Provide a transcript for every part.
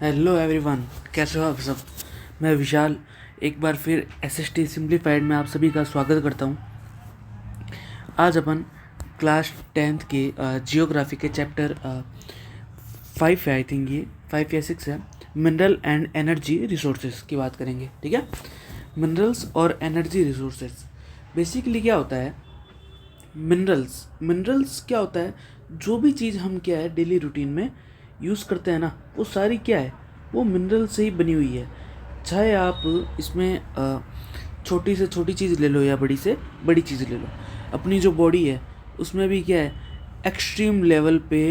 Hello everyone, कैसे हो आप सब। मैं विशाल एक बार फिर एसएसटी सिंप्लीफाइड में आप सभी का स्वागत करता हूँ। आज अपन क्लास 10th के जियोग्राफी के चैप्टर 5 है, आई थिंक ये 5 या 6 है, मिनरल एंड एनर्जी रिसोर्सेज की बात करेंगे। ठीक है, मिनरल्स और एनर्जी रिसोर्सेज बेसिकली क्या होता है। मिनरल्स क्या होता है, जो भी चीज़ हम क्या है डेली रूटीन में यूज़ करते हैं ना, वो सारी क्या है, वो मिनरल से ही बनी हुई है। चाहे आप इसमें छोटी से छोटी चीज़ ले लो या बड़ी से बड़ी चीज़ ले लो। अपनी जो बॉडी है उसमें भी क्या है, एक्सट्रीम लेवल पे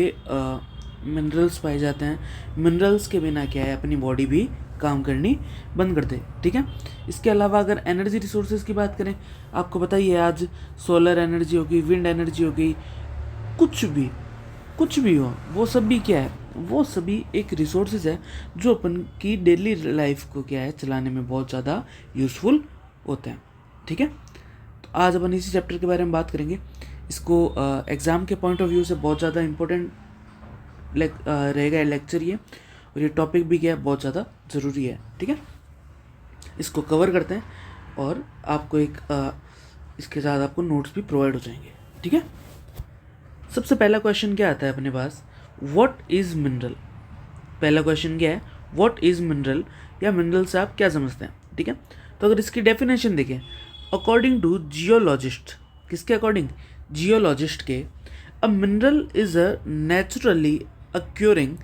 मिनरल्स पाए जाते हैं। मिनरल्स के बिना क्या है, अपनी बॉडी भी काम करनी बंद कर दे। ठीक है, इसके अलावा अगर एनर्जी रिसोर्सेज की बात करें, आपको पता ही है आज सोलर एनर्जी होगी, विंड एनर्जी होगी, कुछ भी हो, वो सब भी क्या है, वो सभी एक रिसोर्सेज है जो अपन की डेली लाइफ को क्या है चलाने में बहुत ज़्यादा यूज़फुल होते हैं। ठीक है, तो आज अपन इसी चैप्टर के बारे में बात करेंगे। इसको एग्ज़ाम के पॉइंट ऑफ व्यू से बहुत ज़्यादा इम्पोर्टेंट रहेगा लेक्चर ये, और ये टॉपिक भी क्या है बहुत ज़्यादा ज़रूरी है। ठीक है, इसको कवर करते हैं और आपको इसके साथ आपको नोट्स भी प्रोवाइड हो जाएंगे। ठीक है, सबसे पहला क्वेश्चन क्या आता है अपने पास, व्हाट इज़ मिनरल। पहला क्वेश्चन क्या है, व्हाट इज़ मिनरल, या मिनरल से आप क्या समझते हैं। ठीक है, तो अगर इसकी डेफिनेशन देखें, अकॉर्डिंग टू जियोलॉजिस्ट, किसके अकॉर्डिंग, जियोलॉजिस्ट के, a mineral is a naturally occurring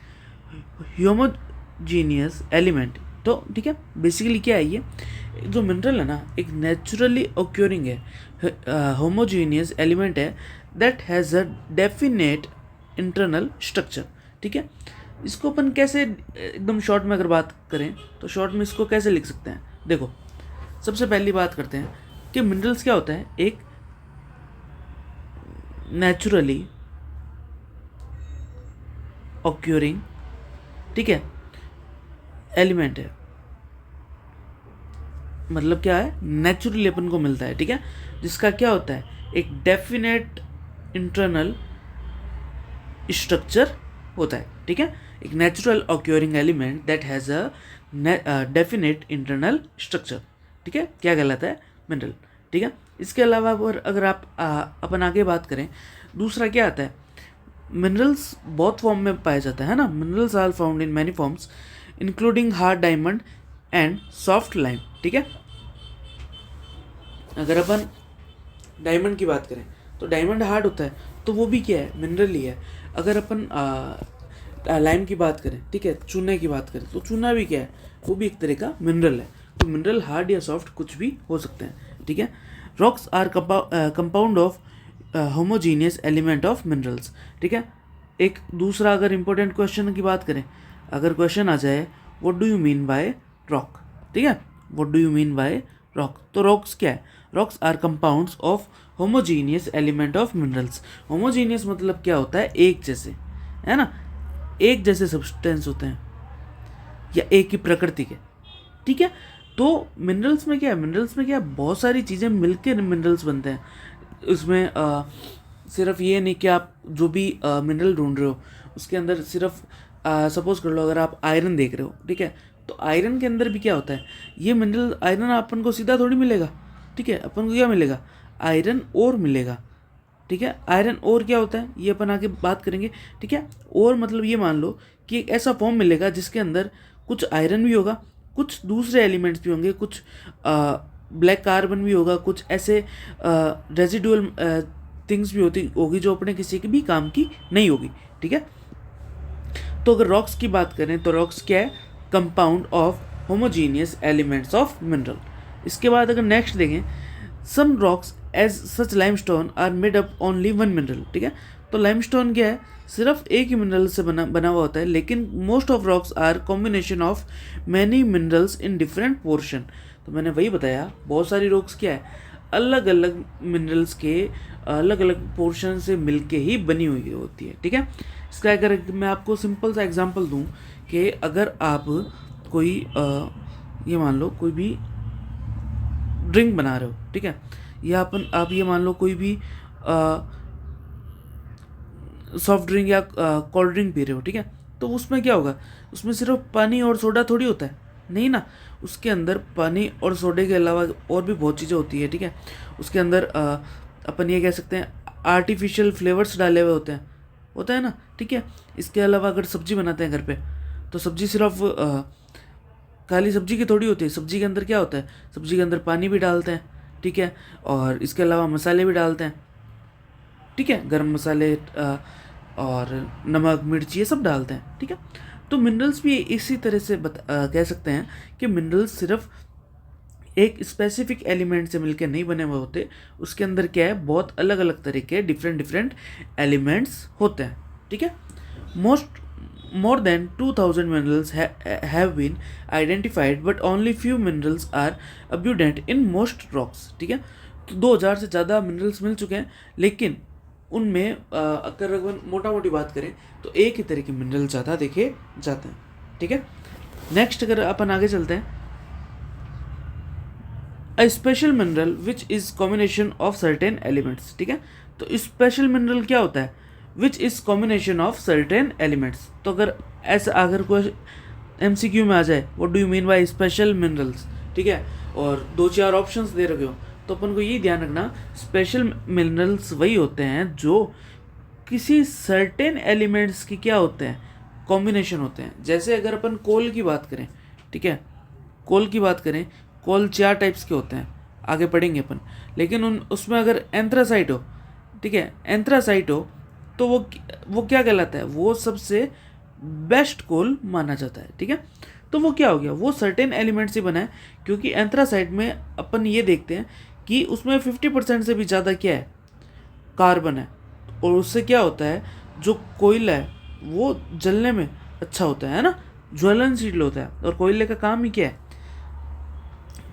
homogeneous element. तो ठीक है, बेसिकली क्या है, ये जो मिनरल है ना, एक नेचुरली अक्योरिंग है, होमोजीनियस एलिमेंट है, that has a definite internal structure. ठीक है, इसको अपन कैसे एकदम शॉर्ट में अगर बात करें तो शॉर्ट में इसको कैसे लिख सकते हैं। देखो, सबसे पहली बात करते हैं कि मिनरल्स क्या होता है, एक नेचुरली ऑक्यूरिंग, ठीक है, एलिमेंट है। मतलब क्या है, नेचुरली अपन को मिलता है। ठीक है, जिसका क्या होता है, एक डेफिनेट इंटरनल स्ट्रक्चर होता है। ठीक है, एक natural occurring element that has a definite internal structure. ठीक है, क्या कहलाता है, मिनरल। ठीक है, इसके अलावा अगर आप अपन आगे बात करें, दूसरा क्या आता है, मिनरल्स बहुत फॉर्म में पाया जाता है ना। Minerals are found in many forms including hard diamond and soft lime. ठीक है, अगर अपन डायमंड की बात करें तो डायमंड हार्ड होता है, तो वो भी क्या है, मिनरल ही है। अगर अपन लाइम की बात करें, ठीक है, चूने की बात करें, तो चूना भी क्या है, वो भी एक तरह का मिनरल है। तो मिनरल हार्ड या सॉफ्ट कुछ भी हो सकते हैं। ठीक है, rocks are compound of homogeneous element of minerals. ठीक है, एक दूसरा अगर इम्पोर्टेंट क्वेश्चन की बात करें, अगर क्वेश्चन आ जाए what do you mean by rock. ठीक है, what do you mean by rock, तो रॉक्स क्या है, rocks are compounds of homogeneous element of minerals. Homogeneous मतलब क्या होता है, एक जैसे, है ना, एक जैसे सब्सटेंस होते हैं या एक ही प्रकृति के। ठीक है, तो मिनरल्स में क्या है, मिनरल्स में क्या है, बहुत सारी चीज़ें मिलकर मिनरल्स बनते हैं। उसमें सिर्फ ये नहीं कि आप जो भी मिनरल ढूंढ रहे हो उसके अंदर सिर्फ सपोज कर लो, अगर आप आयरन देख रहे हो, ठीक है, तो आयरन के अंदर भी क्या होता है, ये मिनरल आयरन अपन को सीधा थोड़ी मिलेगा। ठीक है, अपन को क्या मिलेगा, आयरन और मिलेगा। ठीक है, आयरन और क्या होता है, ये अपन आगे बात करेंगे। ठीक है, और मतलब ये मान लो कि एक ऐसा फॉर्म मिलेगा जिसके अंदर कुछ आयरन भी होगा, कुछ दूसरे एलिमेंट्स भी होंगे, कुछ ब्लैक कार्बन भी होगा, कुछ ऐसे रेजिडुअल थिंग्स भी होगी जो अपने किसी के भी काम की नहीं होगी। ठीक है, तो अगर रॉक्स की बात करें तो रॉक्स क्या है, compound of homogeneous elements of mineral. इसके बाद अगर नेक्स्ट देखें, some rocks as such limestone are made up only one mineral. ठीक है, तो लाइमस्टोन क्या है, सिर्फ एक ही मिनरल से बना हुआ होता है, लेकिन most of rocks are combination of many minerals in different portion. तो मैंने वही बताया, बहुत सारी रॉक्स क्या है, अलग अलग मिनरल्स के अलग अलग पोर्शन से मिलके ही बनी हुई होती है। ठीक है, इसका अगर मैं आपको सिंपल सा एग्जांपल दूं कि अगर आप कोई ये मान लो कोई भी ड्रिंक बना रहे हो, ठीक है, या आप ये मान लो कोई भी सॉफ्ट ड्रिंक या कोल्ड ड्रिंक पी रहे हो, ठीक है, तो उसमें क्या होगा, उसमें सिर्फ पानी और सोडा थोड़ी होता है, नहीं ना, उसके अंदर पानी और सोडे के अलावा और भी बहुत चीज़ें होती है, ठीक है। उसके अंदर अपन ये कह सकते हैं आर्टिफिशियल फ्लेवर्स डाले हुए होते हैं, होता है ना, ठीक है। इसके अलावा अगर सब्जी बनाते हैं घर पे, तो सब्जी सिर्फ काली सब्जी की थोड़ी होती है, सब्जी के अंदर क्या होता है, सब्जी के अंदर पानी भी डालते हैं, ठीक है, और इसके अलावा मसाले भी डालते हैं, ठीक है, गरम मसाले और नमक मिर्च ये सब डालते हैं, ठीक है। तो मिनरल्स भी इसी तरह से कह सकते हैं कि मिनरल्स सिर्फ एक स्पेसिफिक एलिमेंट से मिलकर नहीं बने हुए होते, उसके अंदर क्या है, बहुत अलग अलग तरह के डिफरेंट एलिमेंट्स होते हैं, ठीक है। Most more than 2000 minerals have been identified, but only few minerals are abundant in most rocks, ठीक है। तो 2000 से ज़्यादा मिनरल्स मिल चुके हैं, लेकिन उनमें अगर मोटा मोटी बात करें तो एक ही तरह के मिनरल ज़्यादा देखे जाते हैं, ठीक है। नेक्स्ट अगर अपन आगे चलते हैं, a special mineral which is combination of certain elements, ठीक है। तो स्पेशल मिनरल क्या होता है, which is combination of certain elements. तो अगर कोई MCQ में आ जाए, what do you mean by special minerals, ठीक है, और 2-4 ऑप्शंस दे रखे हो, तो अपन को ये ध्यान रखना, स्पेशल मिनरल्स वही होते हैं जो किसी सर्टेन एलिमेंट्स की क्या होते हैं, कॉम्बिनेशन होते हैं। जैसे अगर अपन कोल की बात करें, ठीक है, कोल की बात करें, कोल 4 टाइप्स के होते हैं, आगे पढ़ेंगे अपन, लेकिन उसमें अगर एंथ्रासाइट हो, ठीक है, एंथ्रासाइट हो, तो वो क्या कहलाता है, वो सबसे बेस्ट कोल माना जाता है, ठीक है। तो वो क्या हो गया, वो सर्टेन एलिमेंट से बना है, क्योंकि एंथ्रासाइट में अपन ये देखते हैं कि उसमें 50% से भी ज़्यादा क्या है, कार्बन है, और उससे क्या होता है, जो कोयला है वो जलने में अच्छा होता है ना, ज्वलनशील होता है, और कोयले का काम ही क्या है,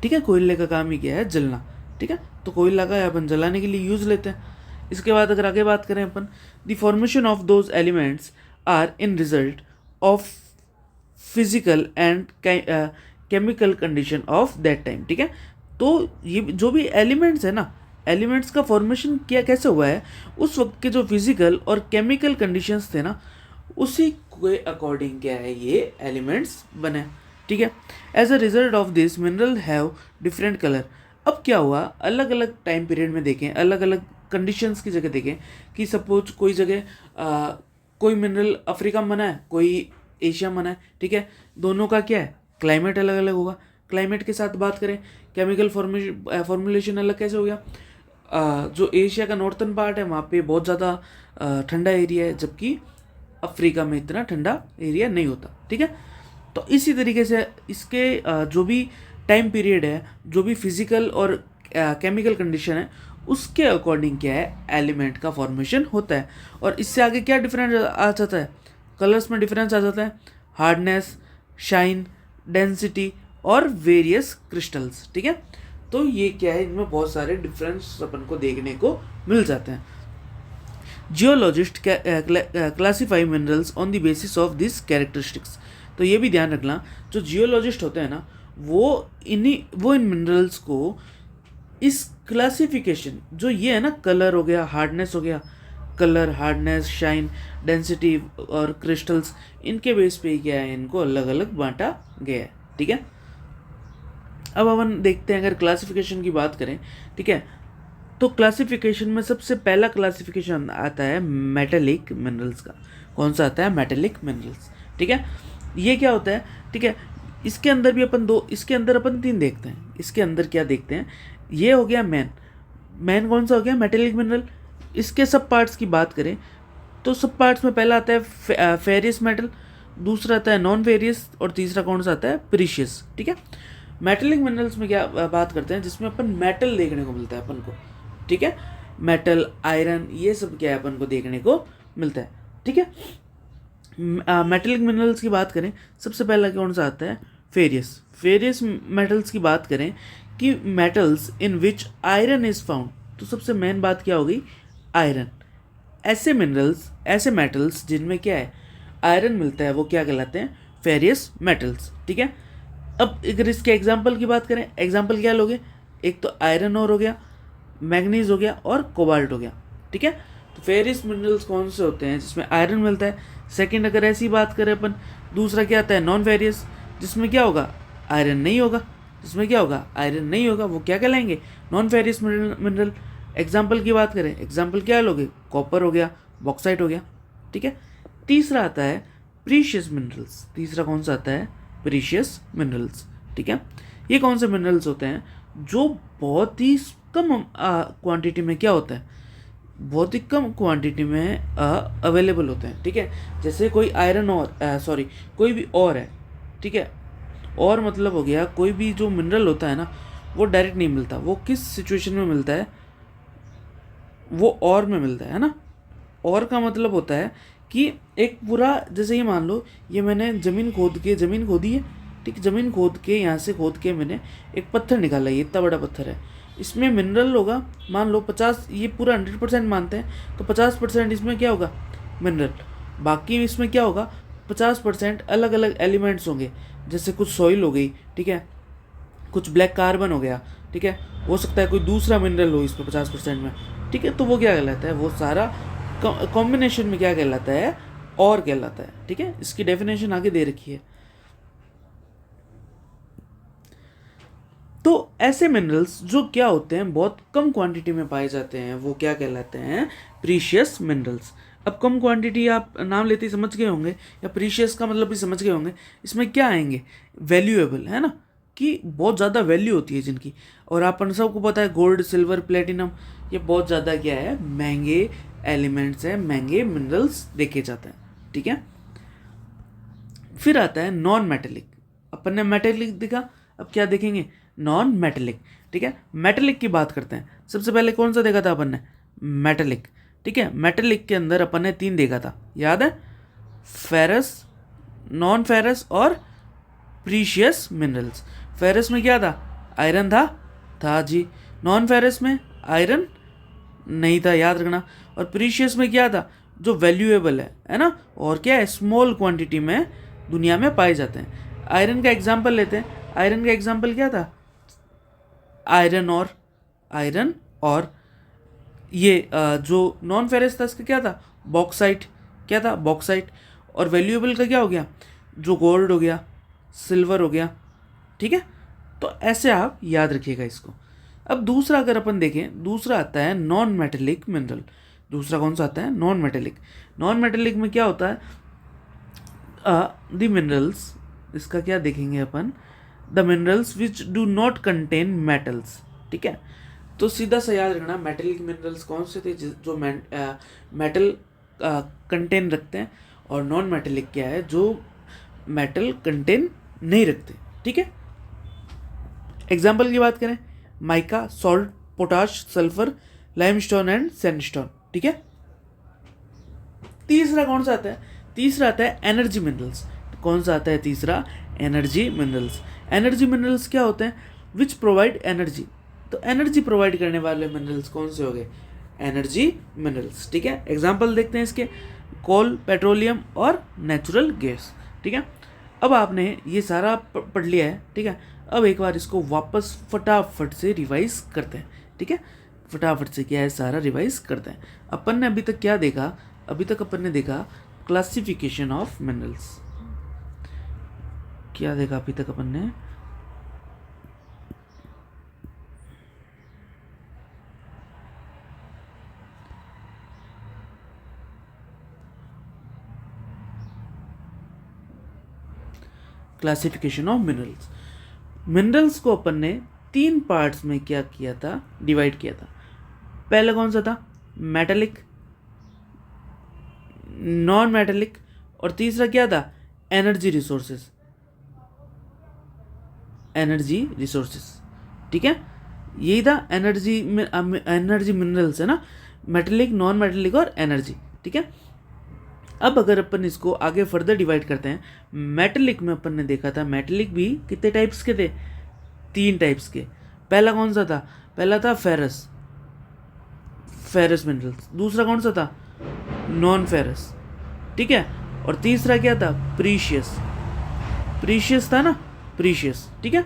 ठीक है, कोयले का काम ही क्या है, जलना, ठीक है। तो कोयला का अपन जलाने के लिए यूज़ लेते हैं। इसके बाद अगर आगे बात करें अपन, the formation of those elements are in result of physical and chemical condition of that time, ठीक है। तो ये जो भी एलिमेंट्स है ना, एलिमेंट्स का फॉर्मेशन क्या कैसे हुआ है, उस वक्त के जो फिजिकल और केमिकल कंडीशंस थे ना, उसी के अकॉर्डिंग क्या है, ये एलिमेंट्स बने, ठीक है। As a result of this mineral have different colour. अब क्या हुआ, अलग अलग टाइम पीरियड में देखें, अलग अलग कंडीशंस की जगह देखें, कि सपोज कोई जगह कोई मिनरल अफ्रीका में बना है, कोई एशिया में बना है, ठीक है, दोनों का क्या है, क्लाइमेट अलग अलग होगा। क्लाइमेट के साथ बात करें, केमिकल फॉर्मुलेशन अलग कैसे हो गया, जो एशिया का नॉर्थन पार्ट है वहाँ पे बहुत ज़्यादा ठंडा एरिया है, जबकि अफ्रीका में इतना ठंडा एरिया नहीं होता, ठीक है। तो इसी तरीके से इसके जो भी टाइम पीरियड है, जो भी फिजिकल और केमिकल कंडीशन है, उसके अकॉर्डिंग क्या है, एलिमेंट का फॉर्मेशन होता है। और इससे आगे क्या डिफरेंस आ जाता है, कलर्स में डिफरेंस आ जाता है, हार्डनेस, शाइन, डेंसिटी और वेरियस क्रिस्टल्स, ठीक है। तो ये क्या है, इनमें बहुत सारे डिफरेंस अपन को देखने को मिल जाते हैं। Geologist classify minerals on the basis of this characteristics. तो ये भी ध्यान रखना, जो जियोलॉजिस्ट होते हैं ना, वो इन मिनरल्स को इस क्लासिफिकेशन, जो ये है ना, कलर हो गया, हार्डनेस हो गया, कलर, हार्डनेस, शाइन, डेंसिटी और क्रिस्टल्स, इनके बेस पे क्या है, इनको अलग अलग बांटा गया है, ठीक है। अब अपन देखते हैं, अगर क्लासिफिकेशन की बात करें, ठीक है, तो क्लासिफिकेशन में सबसे पहला क्लासिफिकेशन आता है मेटेलिक मिनरल्स का। कौन सा आता है, मेटेलिक मिनरल्स, ठीक है। ये क्या होता है, ठीक है, इसके अंदर भी इसके अंदर अपन 3 देखते हैं। इसके अंदर क्या देखते हैं, ये हो गया मेन कौन सा हो गया, मेटेलिक मिनरल। इसके सब पार्ट्स की बात करें तो सब पार्ट्स में पहला आता है फेरियस मेटल, दूसरा आता है नॉन फेरियस, और तीसरा कौन सा आता है, प्रीशियस, ठीक है। मेटेलिक मिनरल्स में क्या बात करते हैं, जिसमें अपन मेटल देखने को मिलता है अपन को, ठीक है, मेटल, आयरन, ये सब क्या है अपन को देखने को मिलता है, ठीक है। मेटेलिक मिनरल्स की बात करें, सबसे पहला कौन सा आता है, फेरियस मेटल्स की बात करें कि metals in which iron is found, तो सबसे मेन बात क्या हो गई, आयरन। ऐसे मिनरल्स, ऐसे मेटल्स जिनमें क्या है, आयरन मिलता है, वो क्या कहलाते हैं, फेरियस मेटल्स, ठीक है। अब अगर इसके एग्जाम्पल की बात करें, एग्जाम्पल क्या लोगे, एक तो आयरन और हो गया, मैग्नीज हो गया और कोबाल्ट हो गया, ठीक है। तो फेरिस मिनरल्स कौन से होते हैं जिसमें आयरन मिलता है। सेकंड अगर ऐसी बात करें अपन, दूसरा क्या आता है नॉन फेरियस, जिसमें क्या होगा आयरन नहीं होगा, जिसमें क्या होगा आयरन नहीं होगा, वो क्या कहलाएंगे नॉन फेरियस मिनरल। एग्जाम्पल की बात करें, एग्जाम्पल क्या लोगे, कॉपर हो गया, बॉक्साइट हो गया, ठीक है। तीसरा आता है प्रीशियस मिनरल्स, तीसरा कौन सा आता है प्रीशियस मिनरल्स, ठीक है। ये कौन से मिनरल्स होते हैं जो बहुत ही कम क्वांटिटी में क्या होता है, बहुत ही कम क्वांटिटी में अवेलेबल होते हैं, ठीक है। जैसे कोई आयरन और कोई भी और है, ठीक है। और मतलब हो गया कोई भी जो मिनरल होता है ना वो डायरेक्ट नहीं मिलता, वो किस सिचुएशन में मिलता है, वो और में मिलता है ना। और का मतलब होता है कि एक पूरा, जैसे ये मान लो ये मैंने ज़मीन खोदी है, ठीक, ज़मीन खोद के यहाँ से खोद के मैंने एक पत्थर निकाला, ये इतना बड़ा पत्थर है, इसमें मिनरल होगा मान लो 50, ये पूरा 100% मानते हैं तो 50% इसमें क्या होगा मिनरल, बाकी इसमें क्या होगा 50% अलग अलग एलिमेंट्स होंगे, जैसे कुछ सॉइल हो गई, ठीक है, कुछ ब्लैक कार्बन हो गया, ठीक है, हो सकता है कोई दूसरा मिनरल हो इसमें 50% में, ठीक है। तो वो क्या कहलाता है, वो सारा कॉम्बिनेशन में क्या कहलाता है, और कहलाता है, ठीक है। इसकी डेफिनेशन आगे दे रखी है। तो ऐसे मिनरल्स जो क्या होते हैं बहुत कम क्वांटिटी में पाए जाते हैं वो क्या कहलाते हैं प्रीशियस मिनरल्स। अब कम क्वांटिटी आप नाम लेते ही समझ गए होंगे, या प्रीशियस का मतलब भी समझ गए होंगे, इसमें क्या आएंगे वैल्यूएबल, है ना, कि बहुत ज़्यादा वैल्यू होती है जिनकी। और अपन सबको पता है गोल्ड सिल्वर प्लेटिनम ये बहुत ज़्यादा क्या है महंगे एलिमेंट्स हैं, महंगे मिनरल्स देखे जाते हैं, ठीक है। फिर आता है नॉन मेटेलिक, अपन ने मेटेलिक देखा, अब क्या देखेंगे नॉन मेटेलिक, ठीक है। मेटेलिक की बात करते हैं, सबसे पहले कौन सा देखा था अपन ने मेटेलिक, ठीक है। मेटेलिक के अंदर अपन ने 3 देखा था, याद है, फेरस, नॉन फेरस और प्रीशियस मिनरल्स। फेरस में क्या था आयरन था जी, नॉन फेरस में आयरन नहीं था, याद रखना। और प्रीशियस में क्या था जो वैल्यूएबल है ना, और क्या है स्मॉल क्वांटिटी में दुनिया में पाए जाते हैं। आयरन का एग्जांपल लेते हैं, आयरन का एग्जांपल क्या था आयरन और ये जो नॉन फेरस था इसका क्या था बॉक्साइट, क्या था बॉक्साइट। और वैल्यूएबल का क्या हो गया जो गोल्ड हो गया, सिल्वर हो गया, ठीक है। तो ऐसे आप याद रखिएगा इसको। अब दूसरा अगर अपन देखें, दूसरा आता है नॉन मेटेलिक मिनरल। दूसरा कौन सा आता है नॉन मेटेलिक। नॉन मेटेलिक में क्या होता है द मिनरल्स, इसका क्या देखेंगे अपन, the minerals which do not contain metals, ठीक है। तो सीधा सा याद रखना मेटेलिक मिनरल्स कौन से थे जो मेटल कंटेन रखते हैं, और नॉन मेटेलिक क्या है जो मेटल कंटेन नहीं रखते, ठीक है। एग्जाम्पल की बात करें mica, salt, potash, sulphur, limestone and sandstone, ठीक है। तीसरा कौन सा आता है, तीसरा आता है एनर्जी मिनरल्स। कौन सा आता है तीसरा एनर्जी मिनरल्स। एनर्जी मिनरल्स क्या होते हैं विच प्रोवाइड एनर्जी। तो एनर्जी प्रोवाइड करने वाले मिनरल्स कौन से हो गए एनर्जी मिनरल्स, ठीक है। एग्जाम्पल देखते हैं इसके, कोल, पेट्रोलियम और नेचुरल गैस, ठीक है। अब आपने ये सारा पढ़ लिया है, ठीक है। अब एक बार इसको वापस फटाफट से रिवाइज करते हैं, ठीक है। फटाफट से क्या है सारा रिवाइज करते हैं। अपन ने अभी तक क्या देखा, अभी तक अपन ने देखा क्लासिफिकेशन ऑफ मिनरल्स। क्या देखा अभी तक अपन ने, क्लासिफिकेशन ऑफ मिनरल्स। मिनरल्स को अपन ने 3 पार्ट्स में क्या किया था डिवाइड किया था। पहला कौन सा था मेटेलिक, नॉन मेटेलिक, और तीसरा क्या था एनर्जी रिसोर्सेज, ठीक है। यही था एनर्जी मिनरल्स है ना, मेटेलिक, नॉन मेटेलिक और एनर्जी, ठीक है। अब अगर अपन इसको आगे फर्दर डिवाइड करते हैं, मेटेलिक में अपन ने देखा था मेटेलिक भी कितने टाइप्स के थे 3 टाइप्स के। पहला कौन सा था, पहला था फेरस मिनरल्स। दूसरा कौन सा था नॉन फेरस, ठीक है। और तीसरा क्या था प्रीशियस था ना, प्रीशियस, ठीक है।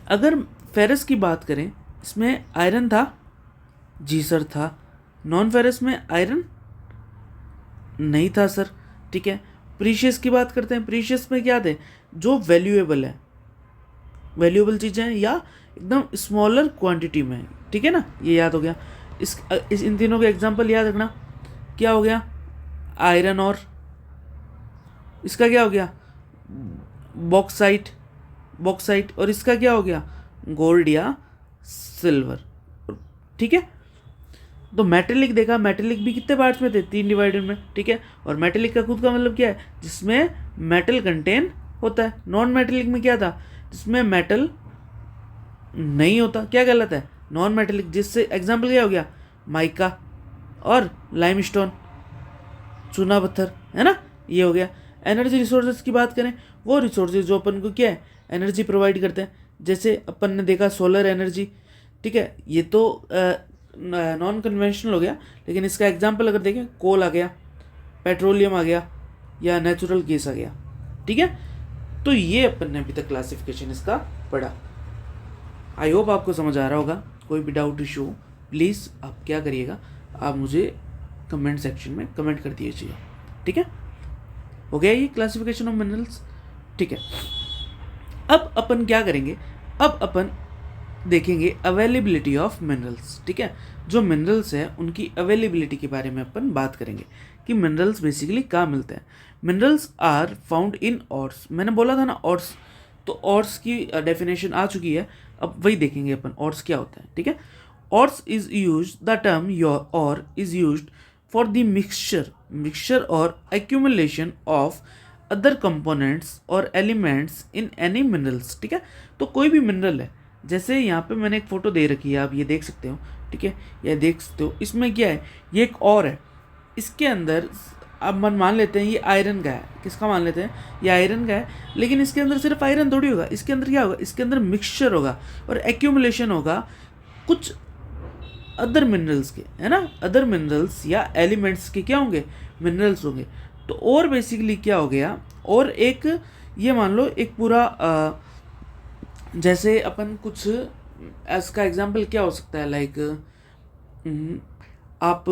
अगर फेरस की बात करें इसमें आयरन था जी सर था, नॉन फेरस में आयरन नहीं था सर, ठीक है। प्रीशियस की बात करते हैं, प्रीशियस में क्या थे, जो वैल्यूएबल है, वैल्यूएबल चीज़ें हैं या एकदम स्मॉलर क्वांटिटी में, ठीक है ना, ये याद हो गया। इस इन तीनों के एग्जांपल याद रखना। क्या हो गया, आयरन और इसका क्या हो गया, बॉक्साइट, बॉक्साइट, और इसका क्या हो गया, गोल्ड या सिल्वर, ठीक है। तो मेटेलिक देखा, मेटेलिक भी कितने पार्ट्स में थे, 3 डिवाइडेड में, ठीक है। और मेटेलिक का खुद का मतलब क्या है, जिसमें मेटल कंटेन होता है। नॉन मेटेलिक में क्या था, जिसमें मेटल नहीं होता, क्या गलत है, नॉन मेटेलिक। जिससे एग्जाम्पल क्या हो गया, माइका और लाइमस्टोन, चूना पत्थर, है ना, ये हो गया। एनर्जी रिसोर्सेज की बात करें, वो रिसोर्सेज जो अपन को क्या है, एनर्जी प्रोवाइड करते हैं। जैसे अपन ने देखा सोलर एनर्जी, ठीक है, ये तो नॉन कन्वेंशनल हो गया, लेकिन इसका एग्जांपल अगर देखें, कोल आ गया, पेट्रोलियम आ गया, या नेचुरल गैस आ गया, ठीक है। तो ये अपन ने अभी तक क्लासिफिकेशन इसका पढ़ा। आई होप आपको समझ आ रहा होगा। कोई भी डाउट इशू हो प्लीज़ आप क्या करिएगा, आप मुझे कमेंट सेक्शन में कमेंट कर दीजिएगा, ठीक है। हो गया ये क्लासिफिकेशन ऑफ मिनरल्स, ठीक है। अब अपन क्या करेंगे, अब अपन देखेंगे अवेलेबिलिटी ऑफ मिनरल्स, ठीक है। जो मिनरल्स है उनकी अवेलेबिलिटी के बारे में अपन बात करेंगे कि मिनरल्स बेसिकली कहाँ मिलते हैं। मिनरल्स आर फाउंड इन ऑर्स, मैंने बोला था ना ऑर्स, तो ऑर्स की डेफिनेशन आ चुकी है, अब वही देखेंगे अपन ऑर्स क्या होता है, ठीक है। Ores is use the term ore ore is use for the mixture और एक्यूमुलेशन ऑफ अदर कंपोनेंट्स और एलिमेंट्स इन एनी मिनरल्स, ठीक है। तो कोई भी मिनरल है, जैसे यहाँ पे मैंने एक फ़ोटो दे रखी है, आप ये देख सकते हो, ठीक है, ये देख सकते हो, इसमें क्या है, ये एक और है, इसके अंदर अब मन मान लेते हैं ये आयरन का है, किसका मान लेते हैं, ये आयरन का है, लेकिन इसके अंदर सिर्फ आयरन थोड़ी होगा, इसके अंदर क्या होगा, इसके अंदर मिक्सचर होगा और एक्यूमुलेशन होगा कुछ अदर मिनरल्स के, है ना, अदर मिनरल्स या एलिमेंट्स के क्या होंगे, मिनरल्स होंगे। तो और बेसिकली क्या हो गया, और एक ये मान लो एक पूरा जैसे अपन कुछ इसका एग्जांपल क्या हो सकता है, लाइक आप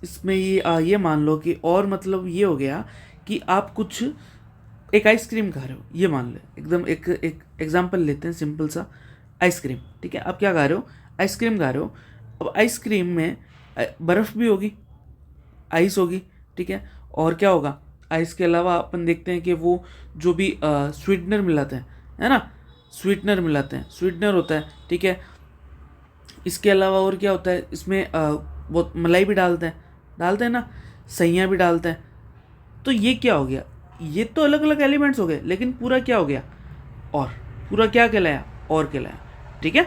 इसमें ये मान लो कि, और मतलब ये हो गया कि आप कुछ एक आइसक्रीम खा रहे हो, ये मान ले, एकदम एक एग्जांपल लेते हैं सिंपल सा, आइसक्रीम, ठीक है। आप क्या खा रहे हो, आइसक्रीम खा रहे हो। अब आइसक्रीम में बर्फ़ भी होगी, आइस होगी, ठीक है, और क्या होगा, आइस के अलावा अपन देखते हैं कि वो जो भी स्वीटनर मिलाते हैं, है ना, स्वीटनर मिलाते हैं, स्वीटनर होता है, ठीक है। इसके अलावा और क्या होता है, इसमें वो मलाई भी डालते हैं ना, सैयाँ भी डालते हैं। तो ये क्या हो गया, ये तो अलग अलग एलिमेंट्स हो गए, लेकिन पूरा क्या हो गया, और पूरा क्या कहलाया, और कहलाया, ठीक है।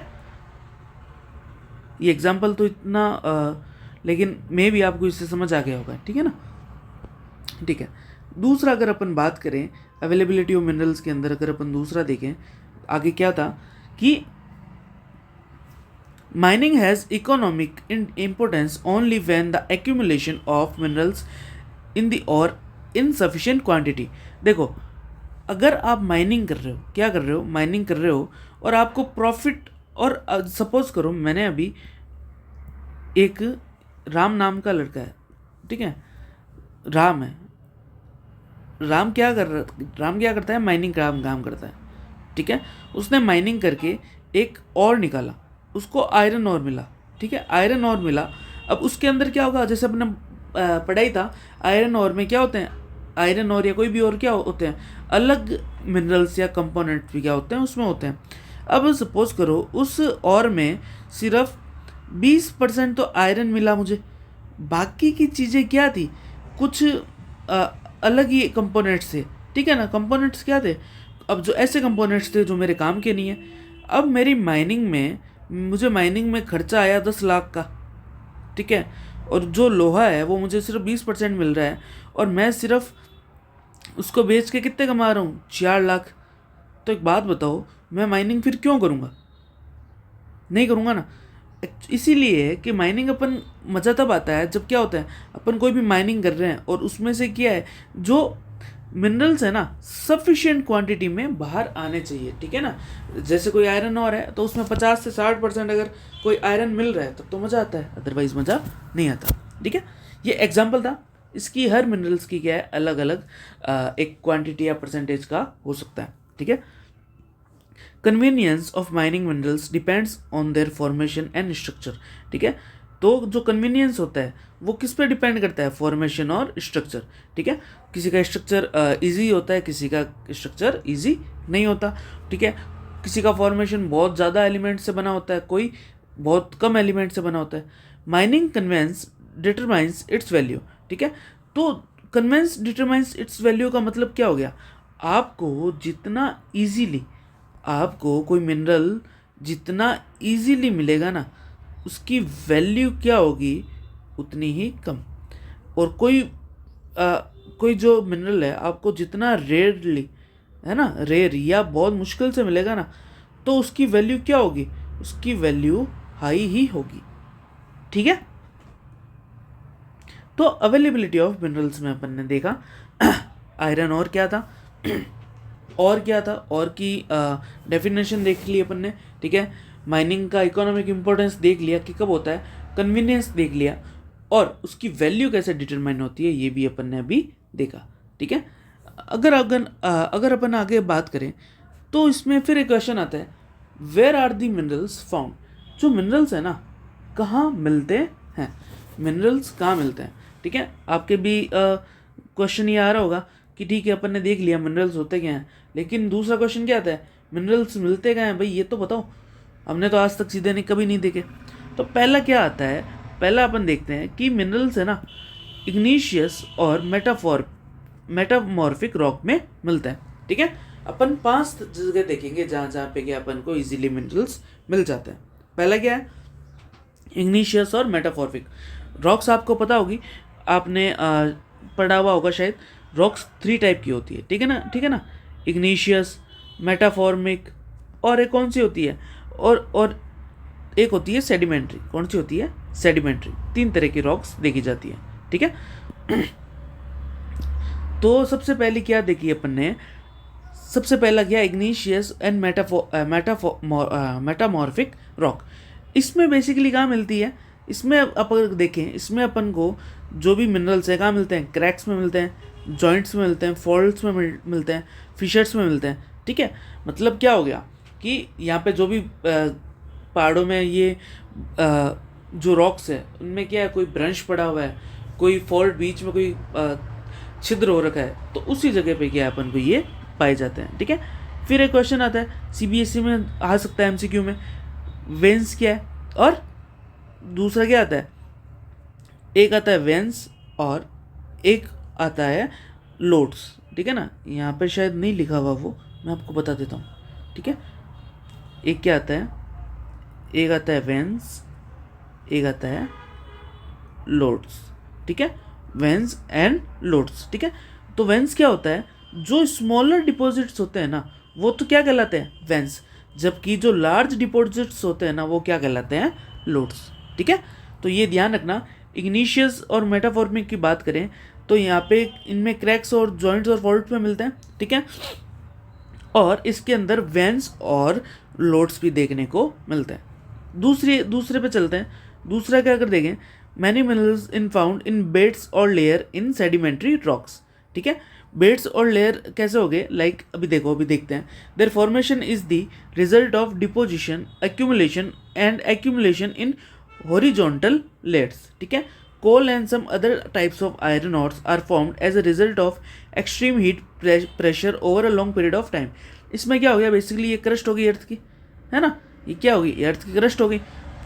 ये एग्जाम्पल तो इतना लेकिन मे भी आपको इससे समझ आ गया होगा, ठीक है ना, ठीक है। दूसरा अगर अपन बात करें अवेलेबिलिटी ऑफ मिनरल्स के अंदर, अगर अपन दूसरा देखें आगे क्या था कि mining has economic importance only when the accumulation of minerals in the और इन सफिशिएंट क्वांटिटी। देखो, अगर आप माइनिंग कर रहे हो, क्या कर रहे हो, माइनिंग कर रहे हो, और आपको प्रॉफिट, और सपोज करो मैंने अभी एक राम नाम का लड़का है, ठीक है, राम है, राम क्या करता है, माइनिंग का काम करता है, ठीक है। उसने माइनिंग करके एक और निकाला, उसको आयरन और मिला, ठीक है, आयरन और मिला। अब उसके अंदर क्या होगा, जैसे अपने पढ़ाई था, आयरन और में क्या होते हैं, आयरन और या कोई भी और क्या होते हैं, अलग मिनरल्स या कंपोनेंट्स भी क्या होते हैं उसमें होते हैं। अब सपोज करो उस और में सिर्फ 20% तो आयरन मिला मुझे, बाकी की चीज़ें क्या थी, कुछ अलग ही कंपोनेंट्स थे, ठीक है ना। कंपोनेंट्स क्या थे, अब जो ऐसे कंपोनेंट्स थे जो मेरे काम के नहीं है। अब मेरी माइनिंग में, मुझे माइनिंग में खर्चा आया 10 लाख का, ठीक है, और जो लोहा है वो मुझे सिर्फ 20% मिल रहा है, और मैं सिर्फ उसको बेच के कितने कमा रहा हूँ, 4 लाख। तो एक बात बताओ, मैं माइनिंग फिर क्यों करूँगा, नहीं करूँगा ना। इसीलिए कि माइनिंग अपन मज़ा तब आता है जब क्या होता है, अपन कोई भी माइनिंग कर रहे हैं और उसमें से क्या है, जो मिनरल्स है ना सफिशिएंट क्वांटिटी में बाहर आने चाहिए, ठीक है ना। जैसे कोई आयरन और है तो उसमें 50 से 60% अगर कोई आयरन मिल रहा है तब तो मज़ा आता है, अदरवाइज मज़ा नहीं आता, ठीक है। ये एग्जाम्पल था, इसकी हर मिनरल्स की क्या है अलग अलग एक क्वांटिटी या परसेंटेज का हो सकता है, ठीक है। Convenience of mining minerals depends on their formation and structure, ठीक है। तो जो कन्वीनियंस होता है वो किस पे डिपेंड करता है, फॉर्मेशन और स्ट्रक्चर, ठीक है। किसी का स्ट्रक्चर इजी होता है, किसी का स्ट्रक्चर इजी नहीं होता, ठीक है। किसी का फॉर्मेशन बहुत ज़्यादा एलिमेंट से बना होता है, कोई बहुत कम एलिमेंट से बना होता है। Mining convenience determines its value, ठीक है। तो कन्वेंस डिटरमाइंस इट्स वैल्यू का मतलब क्या हो गया, आपको जितना ईजीली आपको कोई मिनरल जितना ईजीली मिलेगा ना उसकी वैल्यू क्या होगी उतनी ही कम। और कोई जो मिनरल है आपको जितना रेयरली है ना, रेयर या बहुत मुश्किल से मिलेगा ना, तो उसकी वैल्यू क्या होगी, उसकी वैल्यू हाई ही होगी, ठीक है। तो अवेलेबिलिटी ऑफ मिनरल्स में अपन ने देखा आयरन और क्या था और क्या था, और की डेफिनेशन देख ली अपन ने, ठीक है। माइनिंग का इकोनॉमिक इम्पोर्टेंस देख लिया कि कब होता है, कन्वीनियंस देख लिया, और उसकी वैल्यू कैसे डिटरमाइन होती है ये भी अपन ने अभी देखा, ठीक है। अगर अपन आगे बात करें तो इसमें फिर एक क्वेश्चन आता है, where are the minerals found. जो मिनरल्स है ना कहाँ मिलते हैं, मिनरल्स कहाँ मिलते हैं, ठीक है। आपके भी क्वेश्चन ये आ रहा होगा कि ठीक है अपन ने देख लिया मिनरल्स होते क्या हैं, लेकिन दूसरा क्वेश्चन क्या आता है, मिनरल्स मिलते कहाँ हैं भाई, ये तो बताओ, हमने तो आज तक सीधे नहीं कभी नहीं देखे। तो पहला क्या आता है, पहला अपन देखते हैं कि मिनरल्स है ना इग्नीशियस और मेटामॉर्फिक रॉक में मिलता है, ठीक है। अपन 5 जगह देखेंगे जहाँ पे क्या अपन को इजीली मिनरल्स मिल जाते हैं। पहला क्या है, इग्नीशियस और मेटामॉर्फिक रॉक्स। आपको पता होगी, आपने पढ़ा हुआ होगा शायद, रॉक्स 3 टाइप की होती है, ठीक है ना, इग्नीशियस, मेटाफॉर्मिक और एक कौन सी होती है, और एक होती है सेडिमेंट्री। कौन सी होती है, सेडिमेंट्री। 3 तरह की रॉक्स देखी जाती है, ठीक है। तो सबसे पहले क्या देखी अपन ने, सबसे पहला क्या, इग्नीशियस एंड मेटामॉर्फिक रॉक। इसमें बेसिकली कहाँ मिलती है, इसमें अगर देखें इसमें अपन को जो भी मिनरल्स है कहाँ मिलते हैं, क्रैक्स में मिलते हैं, जॉइंट्स में मिलते हैं, फॉल्ट्स में मिलते हैं, फिशर्स में मिलते हैं, ठीक है। मतलब क्या हो गया कि यहाँ पे जो भी पहाड़ों में ये जो रॉक्स है उनमें क्या है, कोई ब्रंश पड़ा हुआ है, कोई फॉल्ट बीच में कोई छिद्र हो रखा है, तो उसी जगह पे क्या है अपन को ये पाए जाते हैं, ठीक है। फिर एक क्वेश्चन आता है सीबीएसई में आ सकता है, एमसीक्यू में, वेंस क्या है और दूसरा क्या आता है, एक आता है वेंस और एक आता है लोड्स, ठीक है ना। यहाँ पे शायद नहीं लिखा हुआ वो, मैं आपको बता देता हूँ, ठीक है। एक क्या आता है, एक आता है वेंस, एक आता है लोड्स, ठीक है, वेंस एंड लोड्स, ठीक है। तो वेंस क्या होता है, जो स्मॉलर डिपॉजिट्स होते हैं ना वो तो क्या कहलाते हैं, वेंस, जबकि जो लार्ज डिपॉजिट्स होते हैं ना वो क्या कहलाते हैं, लोड्स, ठीक है। तो ये ध्यान रखना, इग्नीशियस और मेटाफॉर्मिक की बात करें तो यहाँ पे इनमें क्रैक्स और जॉइंट्स और फॉल्ट में मिलते हैं, ठीक है। और इसके अंदर वेंस और लोड्स भी देखने को मिलते हैं। दूसरे पे चलते हैं। दूसरा क्या अगर देखें, many minerals in found in beds और लेयर इन सेडिमेंट्री रॉक्स, ठीक है। बेड्स और लेयर कैसे हो गए, लाइक अभी देखते हैं, their formation is the result of deposition, accumulation in horizontal layers, ठीक है। Coal and some other types of iron ores are formed as a result of extreme heat pressure over a long period of time. इसमें क्या हो गया, basically ये crust हो गई अर्थ की, है ना, ये क्या होगी, अर्थ की क्रस्ट हो गई।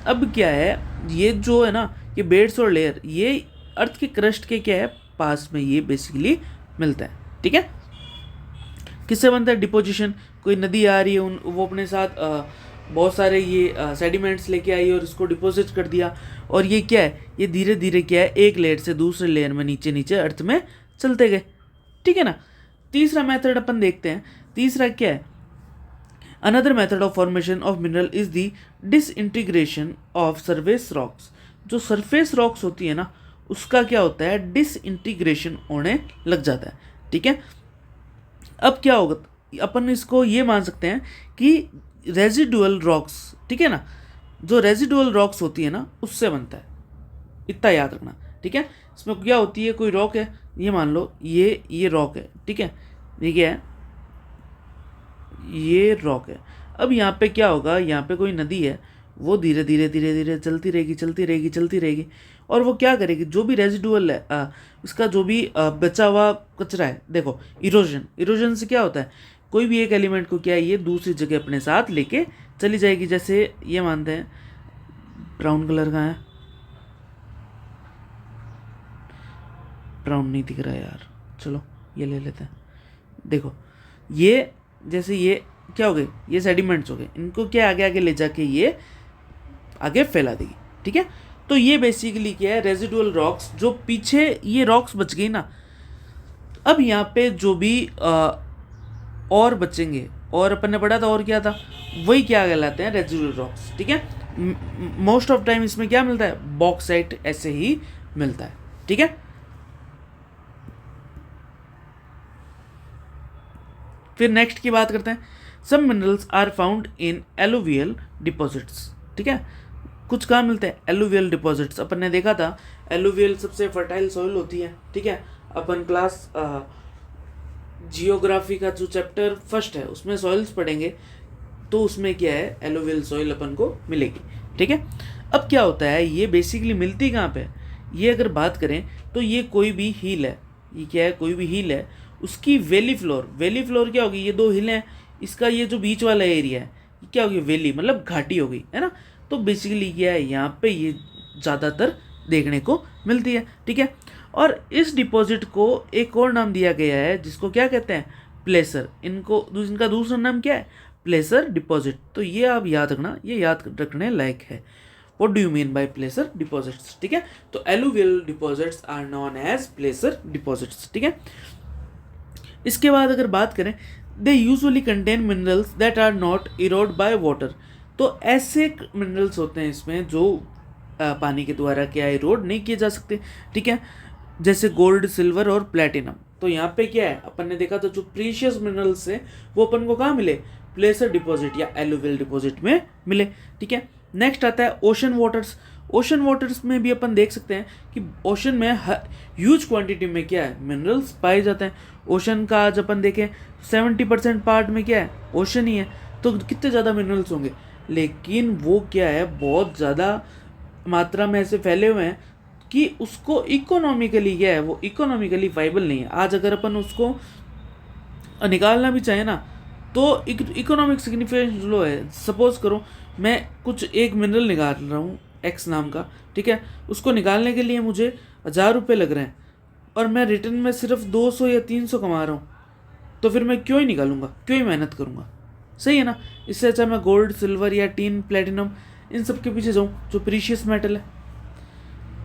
अब क्या है, ये जो है ना ये बेड्स और लेयर, ये अर्थ के क्रस्ट के क्या है पास में ये बेसिकली मिलता है, ठीक है। किससे बनता है, डिपोजिशन, कोई नदी आ रही है वो अपने साथ बहुत सारे ये सेडिमेंट्स लेके आई और इसको डिपॉजिट कर दिया, और ये क्या है, ये धीरे धीरे क्या है एक लेयर से दूसरे लेयर में नीचे नीचे अर्थ में चलते गए, ठीक है ना। तीसरा मेथड अपन देखते हैं, तीसरा क्या है, another method of formation of mineral is the disintegration of surface rocks. जो सरफेस रॉक्स होती है ना उसका क्या होता है, डिसइंटीग्रेशन होने लग जाता है, ठीक है। अब क्या होगा, अपन इसको ये मान सकते हैं कि रेजिडुअल रॉक्स, ठीक है ना, जो रेजिडुअल रॉक्स होती है ना उससे बनता है, इतना याद रखना, ठीक है। इसमें क्या होती है, कोई रॉक है, ये मान लो ये रॉक है, ठीक है, ये क्या है, ये रॉक है। अब यहाँ पे क्या होगा, यहाँ पे कोई नदी है, वो धीरे धीरे धीरे धीरे चलती रहेगी चलती रहेगी चलती रहेगी, और वो क्या करेगी, जो भी रेजिडुअल है उसका जो भी बचा हुआ कचरा है, देखो इरोजन से क्या होता है, कोई भी एक एलिमेंट को क्या है, ये दूसरी जगह अपने साथ लेके चली जाएगी। जैसे ये मानते हैं ब्राउन कलर का है, ब्राउन नहीं दिख रहा है यार, चलो ये ले लेते हैं। देखो ये जैसे ये क्या हो गए, ये सेडिमेंट्स हो गए, इनको क्या आगे आगे ले जाके ये आगे फैला देगी, ठीक है। तो ये बेसिकली क्या है, रेजिडुअल रॉक्स, जो पीछे ये रॉक्स बच गई ना, अब यहाँ पे जो भी और बचेंगे, और अपन ने पढ़ा था और क्या था, वही क्या कहलाते हैं, रेजिडुअल रॉक्स, ठीक है। मोस्ट ऑफ टाइम इसमें क्या मिलता है, बॉक्साइट ऐसे ही मिलता है, ठीक है। फिर नेक्स्ट की बात करते हैं, some minerals are found in alluvial deposits, ठीक है। कुछ कहाँ मिलते हैं, एलुवियल डिपॉजिट्स। अपन ने देखा था एलुवियल सबसे फर्टाइल सॉइल होती है, ठीक है। अपन क्लास जियोग्राफी का जो चैप्टर फर्स्ट है उसमें सॉइल्स पढ़ेंगे, तो उसमें क्या है, एलुवियल सॉइल अपन को मिलेगी, ठीक है। अब क्या होता है, ये बेसिकली मिलती कहाँ पे, ये अगर बात करें तो ये कोई भी हिल है, ये क्या है, कोई भी हिल है, उसकी वैली फ्लोर क्या होगी, ये दो हिल हैं, इसका ये जो बीच वाला एरिया है ये क्या होगी, वैली मतलब घाटी हो गई है ना। तो बेसिकली क्या है, यहाँ पे ये ज़्यादातर देखने को मिलती है, ठीक है। और इस डिपॉजिट को एक और नाम दिया गया है जिसको क्या कहते हैं, प्लेसर। इनका दूसरा नाम क्या है, प्लेसर डिपॉजिट। तो ये आप याद रखना, ये याद रखने लायक है। What do you mean by placer deposits, ठीक है। तो alluvial deposits are known as placer deposits, ठीक है। इसके बाद अगर बात करें, they usually contain minerals that are not eroded by water. तो ऐसे मिनरल्स होते हैं इसमें जो पानी के द्वारा क्या इरोड नहीं किए जा सकते, ठीक है। जैसे गोल्ड, सिल्वर और प्लेटिनम। तो यहाँ पे क्या है, अपन ने देखा था जो प्रीशियस मिनरल्स है वो अपन को कहाँ मिले, प्लेसर डिपॉजिट या एलुवियल डिपॉजिट में मिले, ठीक है। नेक्स्ट आता है ओशन वाटर्स। ओशन वाटर्स में भी अपन देख सकते हैं कि ओशन में ह्यूज क्वांटिटी में क्या है, मिनरल्स पाए जाते हैं। ओशन का आज अपन देखें 70% पार्ट में क्या है, ओशन ही है, तो कितने ज़्यादा मिनरल्स होंगे, लेकिन वो क्या है, बहुत ज़्यादा मात्रा में ऐसे फैले हुए हैं कि उसको इकोनॉमिकली क्या है, वो इकोनॉमिकली वाइबल नहीं है। आज अगर अपन उसको निकालना भी चाहे ना तो इकोनॉमिक सिग्निफिकेंस लो है। सपोज करो मैं कुछ एक मिनरल निकाल रहा हूँ एक्स नाम का, ठीक है, उसको निकालने के लिए मुझे 1000 रुपये लग रहे हैं और मैं रिटर्न में सिर्फ 200 या 300 कमा रहा हूँ, तो फिर मैं क्यों ही निकालूंगा, क्यों ही मेहनत करूँगा, सही है ना। इससे अच्छा मैं गोल्ड, सिल्वर या टीन, प्लेटिनम इन सब के पीछे जाऊँ जो प्रीशियस मेटल है।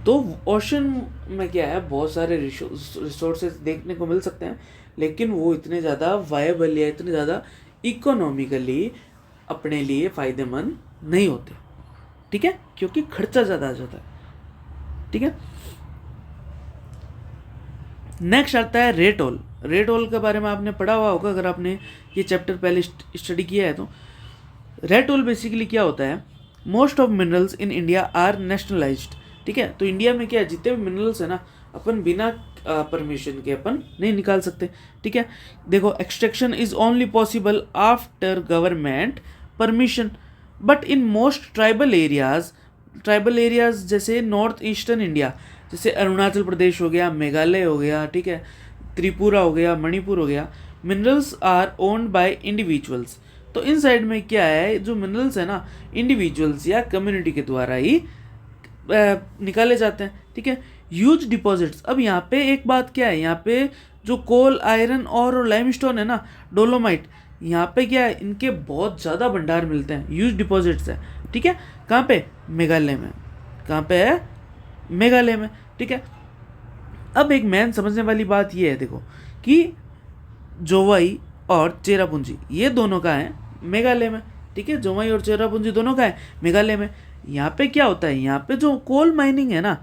तो ओशन में क्या है, बहुत सारे रिसोर्सेज देखने को मिल सकते हैं, लेकिन वो इतने ज़्यादा वायबल या इतने ज़्यादा इकोनॉमिकली अपने लिए फ़ायदेमंद नहीं होते, ठीक है, क्योंकि खर्चा ज़्यादा आ जाता है, ठीक है। नेक्स्ट आता है रेट होल। रेट होल के बारे में आपने पढ़ा हुआ होगा अगर आपने ये चैप्टर पहले स्टडी किया है तो। रेट होल बेसिकली क्या होता है, most of minerals in India are nationalised, ठीक है। तो इंडिया में क्या है, जितने भी मिनरल्स है ना, अपन बिना परमिशन के अपन नहीं निकाल सकते, ठीक है। देखो extraction is only possible after government permission, but in most tribal areas जैसे नॉर्थ ईस्टर्न इंडिया, जैसे अरुणाचल प्रदेश हो गया, मेघालय हो गया, ठीक है, त्रिपुरा हो गया, मणिपुर हो गया, minerals are owned by individuals. तो इन साइड में क्या है, जो मिनरल्स है ना, इंडिविजुअल्स या कम्युनिटी के द्वारा ही निकाले जाते हैं, ठीक है। Huge deposits. अब यहाँ पे एक बात क्या है, यहाँ पे जो कोल, आयरन और लाइमस्टोन है ना, डोलोमाइट, यहाँ पे क्या है, इनके बहुत ज़्यादा भंडार मिलते हैं, ह्यूज डिपॉजिट्स है, ठीक है। कहाँ पे, मेघालय में। कहाँ पे है, मेघालय में, ठीक है। अब एक मैन समझने वाली बात ये है, देखो कि जोवाई और चेरापूंजी ये दोनों का है मेघालय में, ठीक है। जोवाई और चेरापूंजी दोनों का है मेघालय में। यहाँ पे क्या होता है, यहाँ पे जो कोल माइनिंग है ना,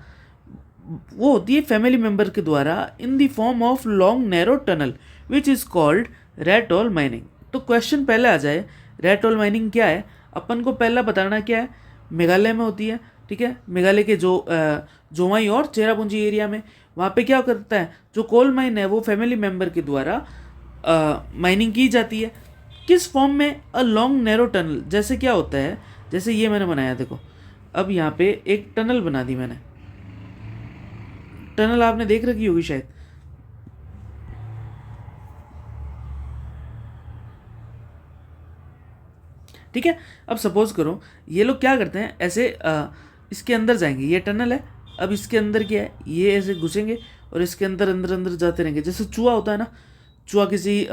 वो होती है फैमिली मेम्बर के द्वारा in the form of long narrow tunnel which is called rate all mining. तो क्वेश्चन पहले आ जाए, रेट ऑल माइनिंग क्या है, अपन को पहला बताना क्या है, मेघालय में होती है, ठीक है। मेघालय के जोमाई और चेरापूंजी एरिया में, वहाँ पे क्या करता है, जो कोल माइन है वो फैमिली मेम्बर के द्वारा माइनिंग की जाती है। किस फॉर्म में, अ लॉन्ग नैरो टनल। जैसे क्या होता है, जैसे ये मैंने बनाया, देखो अब यहाँ पे एक टनल बना दी मैंने, टनल आपने देख रखी होगी शायद, ठीक है। अब सपोज करो ये लोग क्या करते हैं, ऐसे इसके अंदर जाएंगे, ये टनल है, अब इसके अंदर क्या है, ये ऐसे घुसेंगे और इसके अंदर अंदर अंदर जाते रहेंगे। जैसे चूहा होता है ना, चूहा किसी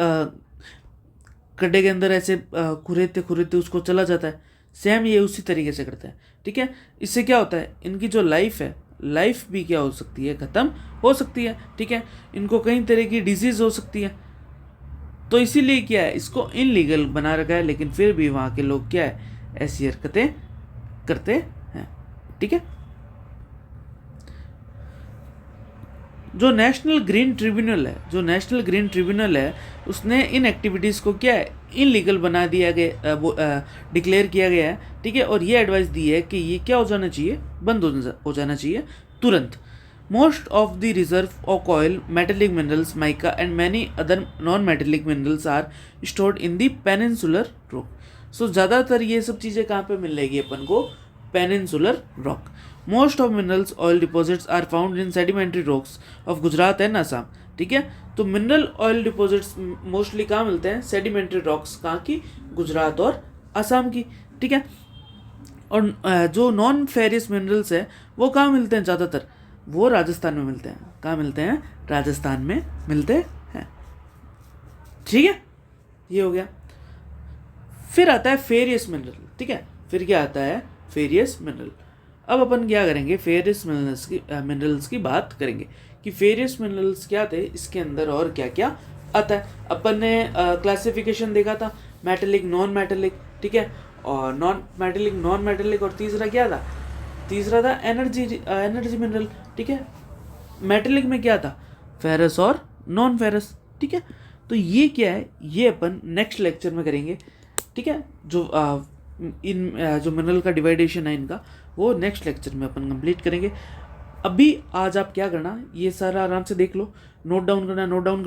गड्ढे के अंदर ऐसे खुरेदते खुरेदते उसको चला जाता है, सेम ये उसी तरीके से करता है, ठीक है। इससे क्या होता है, इनकी जो लाइफ है, लाइफ भी क्या हो सकती है, ख़त्म हो सकती है, ठीक है। इनको कई तरह की डिजीज़ हो सकती है, तो इसीलिए क्या है, इसको इनलीगल बना रखा है, लेकिन फिर भी वहाँ के लोग क्या है, ऐसी हरकतें करते हैं, ठीक है। जो नेशनल ग्रीन ट्रिब्यूनल है, जो नेशनल ग्रीन ट्रिब्यूनल है, उसने इन एक्टिविटीज़ को क्या है, इनलीगल बना दिया गया, डिक्लेयर किया गया है, ठीक है। और ये एडवाइस दी है कि ये क्या हो जाना चाहिए, बंद हो जाना चाहिए तुरंत। Most of the reserve of oil, metallic minerals, mica and many other non metallic minerals are stored in the peninsular rock. So ज़्यादातर ये सब चीज़ें कहाँ पे मिलेगी अपन को, peninsular rock. Most of minerals oil deposits are found in sedimentary rocks of Gujarat and Assam, ठीक है। तो मिनरल ऑयल डिपॉजिट्स मोस्टली कहाँ मिलते हैं, सेडिमेंट्री रॉक्स कहाँ की, गुजरात और असम की, ठीक है। और जो नॉन फेरियस मिनरल्स है वो कहाँ मिलते हैं ज़्यादातर, वो राजस्थान में मिलते हैं। कहाँ मिलते हैं, राजस्थान में मिलते हैं, ठीक है। ये हो गया। फिर आता है फेरियस मिनरल, ठीक है। फिर क्या आता है, फेरियस मिनरल। अब अपन क्या करेंगे, फेरियस मिनरल्स की बात करेंगे कि फेरियस मिनरल्स क्या थे, इसके अंदर और क्या क्या आता है। अपन ने क्लासिफिकेशन देखा था, मेटेलिक, नॉन मेटेलिक, ठीक है। और नॉन मेटेलिक और तीसरा क्या था, तीसरा था एनर्जी मिनरल, ठीक है। मेटेलिक में क्या था, फेरस और नॉन फेरस, ठीक है। तो ये क्या है, ये अपन नेक्स्ट लेक्चर में करेंगे, ठीक है। जो जो मिनरल का डिवाइडेशन है इनका, वो नेक्स्ट लेक्चर में अपन कंप्लीट करेंगे। अभी आज आप क्या करना, ये सारा आराम से देख लो, नोट डाउन करना, नोट डाउन